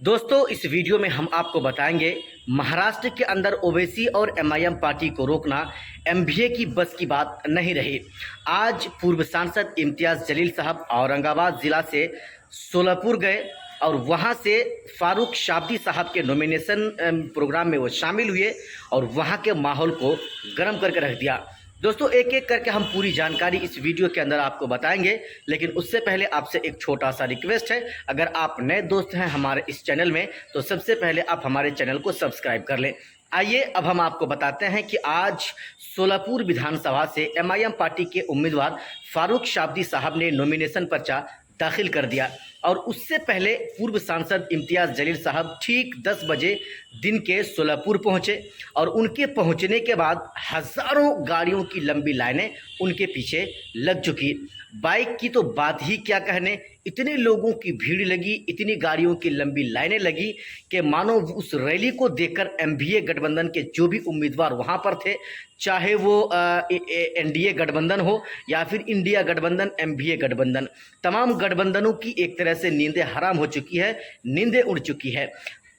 दोस्तों इस वीडियो में हम आपको बताएंगे महाराष्ट्र के अंदर ओवैसी और एमआईएम पार्टी को रोकना एमवीए की बस की बात नहीं रही। आज पूर्व सांसद इम्तियाज़ जलील साहब औरंगाबाद ज़िला से सोलापुर गए और वहां से फारूक शाब्दी साहब के नॉमिनेशन प्रोग्राम में वो शामिल हुए और वहां के माहौल को गर्म करके रख दिया। दोस्तों एक एक करके हम पूरी जानकारी इस वीडियो के अंदर आपको बताएंगे, लेकिन उससे पहले आपसे एक छोटा सा रिक्वेस्ट है। अगर आप नए दोस्त हैं हमारे इस चैनल में तो सबसे पहले आप हमारे चैनल को सब्सक्राइब कर लें। आइए अब हम आपको बताते हैं कि आज सोलापुर विधानसभा से एमआईएम पार्टी के उम्मीदवार फारूक शाब्दी साहब ने नॉमिनेशन पर्चा दाखिल कर दिया और उससे पहले पूर्व सांसद इम्तियाज़ जलील साहब ठीक 10 बजे दिन के सोलापुर पहुंचे और उनके पहुंचने के बाद हज़ारों गाड़ियों की लंबी लाइनें उनके पीछे लग चुकी। बाइक की तो बात ही क्या कहने, इतने लोगों की भीड़ लगी, इतनी गाड़ियों की लंबी लाइनें लगी कि मानो उस रैली को देखकर एमवीए गठबंधन के जो भी उम्मीदवार वहां पर थे, चाहे वो एनडीए गठबंधन हो या फिर इंडिया गठबंधन, एमवीए गठबंधन, तमाम गठबंधनों की एक तरह से नींदें हराम हो चुकी है, नींदें उड़ चुकी है।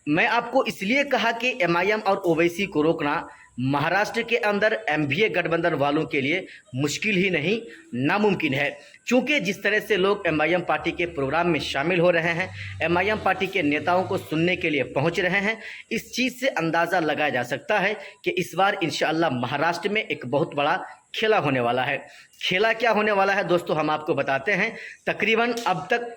मैं आपको इसलिए कहा कि एमआईएम और ओवैसी को रोकना महाराष्ट्र के अंदर एमवीए गठबंधन वालों के लिए मुश्किल ही नहीं नामुमकिन है, क्योंकि जिस तरह से लोग एमआईएम पार्टी के प्रोग्राम में शामिल हो रहे हैं, एमआईएम पार्टी के नेताओं को सुनने के लिए पहुंच रहे हैं, इस चीज़ से अंदाज़ा लगाया जा सकता है कि इस बार इंशाअल्लाह महाराष्ट्र में एक बहुत बड़ा खेला होने वाला है। खेला क्या होने वाला है दोस्तों, हम आपको बताते हैं। तकरीबन अब तक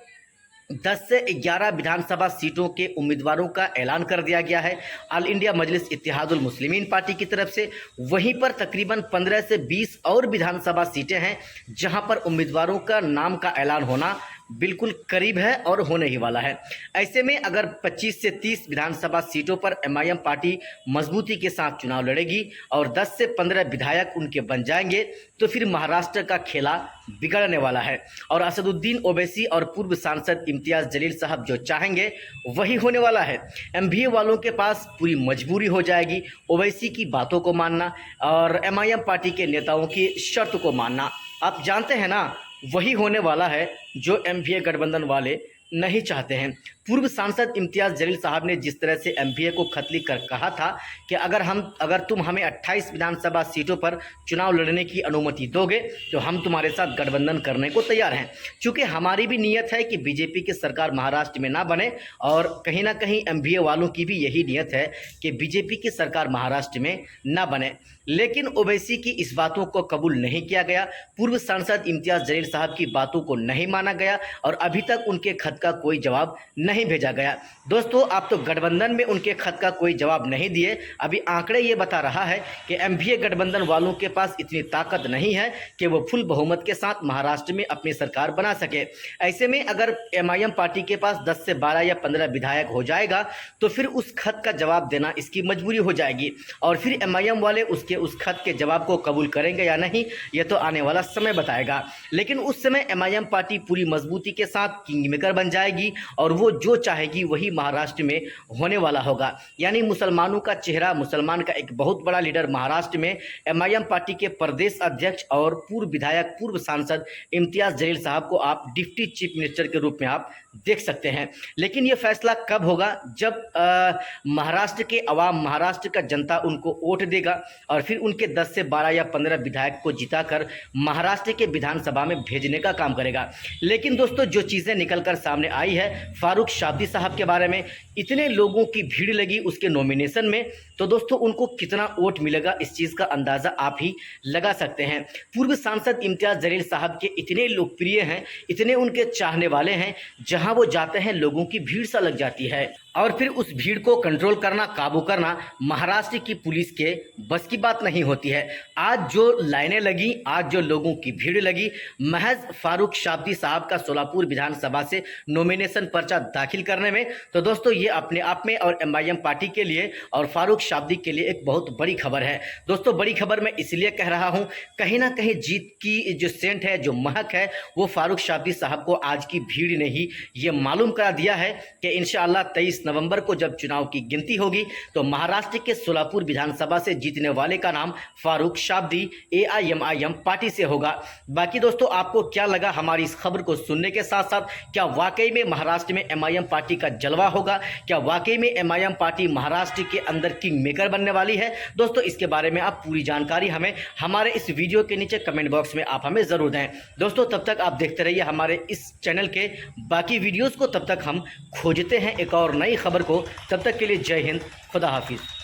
10 से 11 विधानसभा सीटों के उम्मीदवारों का ऐलान कर दिया गया है ऑल इंडिया मजलिस इत्तेहादुल मुस्लिमीन पार्टी की तरफ से। वहीं पर तकरीबन 15 से 20 और विधानसभा सीटें हैं जहां पर उम्मीदवारों का नाम का ऐलान होना बिल्कुल करीब है और होने ही वाला है। ऐसे में अगर 25 से 30 विधानसभा सीटों पर एमआईएम पार्टी मजबूती के साथ चुनाव लड़ेगी और 10 से 15 विधायक उनके बन जाएंगे तो फिर महाराष्ट्र का खेला बिगड़ने वाला है और असदुद्दीन ओवैसी और पूर्व सांसद इम्तियाज़ जलील साहब जो चाहेंगे वही होने वाला है। एमवीए वालों के पास पूरी मजबूरी हो जाएगी ओवैसी की बातों को मानना और एमआईएम पार्टी के नेताओं की शर्त को मानना। आप जानते हैं ना, वही होने वाला है जो एमवीए गठबंधन वाले नहीं चाहते हैं। पूर्व सांसद इम्तियाज़ जलील साहब ने जिस तरह से एमवीए को खत लिख कर कहा था कि अगर तुम हमें 28 विधानसभा सीटों पर चुनाव लड़ने की अनुमति दोगे तो हम तुम्हारे साथ गठबंधन करने को तैयार हैं, क्योंकि हमारी भी नीयत है कि बीजेपी की सरकार महाराष्ट्र में ना बने और कहीं ना कहीं एमवीए वालों की भी यही नीयत है कि बीजेपी की सरकार महाराष्ट्र में ना बने। लेकिन ओवैसी की इस बातों को कबूल नहीं किया गया, पूर्व सांसद इम्तियाज़ जलील साहब की बातों को नहीं माना गया और अभी तक उनके खत का कोई जवाब नहीं भेजा गया। दोस्तों आप तो गठबंधन में उनके खत का कोई जवाब नहीं दिए। अभी आंकड़े ये बता रहा है कि एमवीए गठबंधन वालों के पास इतनी ताकत नहीं है कि वो फुल बहुमत के साथ महाराष्ट्र में अपनी सरकार बना सके। ऐसे में अगर एमआईएम पार्टी के पास 10 से 12 या 15 विधायक हो जाएगा तो फिर उस खत का जवाब देना इसकी मजबूरी हो जाएगी और फिर एमआईएम वाले उस खत के जवाब को कबूल करेंगे या नहीं ये तो आने वाला समय बताएगा। लेकिन उस समय एमआईएम पार्टी पूरी मजबूती के साथ किंग मेकर बन जाएगी और वो जो चाहेगी वही महाराष्ट्र में होने वाला होगा। यानी मुसलमानों का चेहरा, मुसलमान का एक बहुत बड़ा लीडर महाराष्ट्र में एमआईएम पार्टी के प्रदेश अध्यक्ष और पूर्व विधायक, पूर्व सांसद इम्तियाज़ जलील साहब को आप डिप्टी चीफ मिनिस्टर के रूप में आप देख सकते हैं। लेकिन ये फैसला कब होगा, जब महाराष्ट्र के अवाम, महाराष्ट्र का जनता उनको वोट देगा और फिर उनके 10 से 12 या 15 विधायक को जिताकर महाराष्ट्र के विधानसभा में भेजने का काम करेगा। लेकिन दोस्तों जो चीज़ें निकलकर सामने आई है फारूक शाब्दी साहब के बारे में, इतने लोगों की भीड़ लगी उसके नॉमिनेशन में, तो दोस्तों उनको कितना वोट मिलेगा इस चीज़ का अंदाज़ा आप ही लगा सकते हैं। पूर्व सांसद इम्तियाज़ जलील साहब के इतने लोकप्रिय हैं, इतने उनके चाहने वाले हैं, जहां वो जाते हैं लोगों की भीड़ सा लग जाती है और फिर उस भीड़ को कंट्रोल करना, काबू करना महाराष्ट्र की पुलिस के बस की बात नहीं होती है। आज जो लाइनें लगी, आज जो लोगों की भीड़ लगी, महज फारूक शाब्दी साहब का सोलापुर विधानसभा से नॉमिनेशन पर्चा दाखिल करने में, तो दोस्तों ये अपने आप में और एमआईएम पार्टी के लिए और फारूक शाब्दी के लिए एक बहुत बड़ी खबर है। दोस्तों बड़ी खबर मैं इसलिए कह रहा हूँ, कहीं ना कहीं जीत की जो सेंट है, जो महक है, वो फारूक शाब्दी साहब को आज की भीड़ ने ही ये मालूम करा दिया है कि इंशाअल्लाह 23 नवंबर को जब चुनाव की गिनती होगी तो महाराष्ट्र के सोलापुर विधानसभा से जीतने वाले का नाम फारूक शाब्दी AIMIM पार्टी से होगा। बाकी दोस्तों आपको क्या लगा हमारी इस खबर को सुनने के साथ साथ, क्या वाकई में महाराष्ट्र में MIM पार्टी का जलवा होगा? क्या वाकई में MIM पार्टी महाराष्ट्र के अंदर किंग मेकर बनने वाली है? दोस्तों इसके बारे में आप पूरी जानकारी हमें हमारे इस वीडियो के नीचे कमेंट बॉक्स में आप हमें ज़रूर दें। दोस्तों तब तक आप देखते रहिए हमारे इस चैनल के बाकी वीडियोस को। तब तक हम खोजते हैं एक और नई खबर को। तब तक के लिए जय हिंद, खुदा हाफिज़।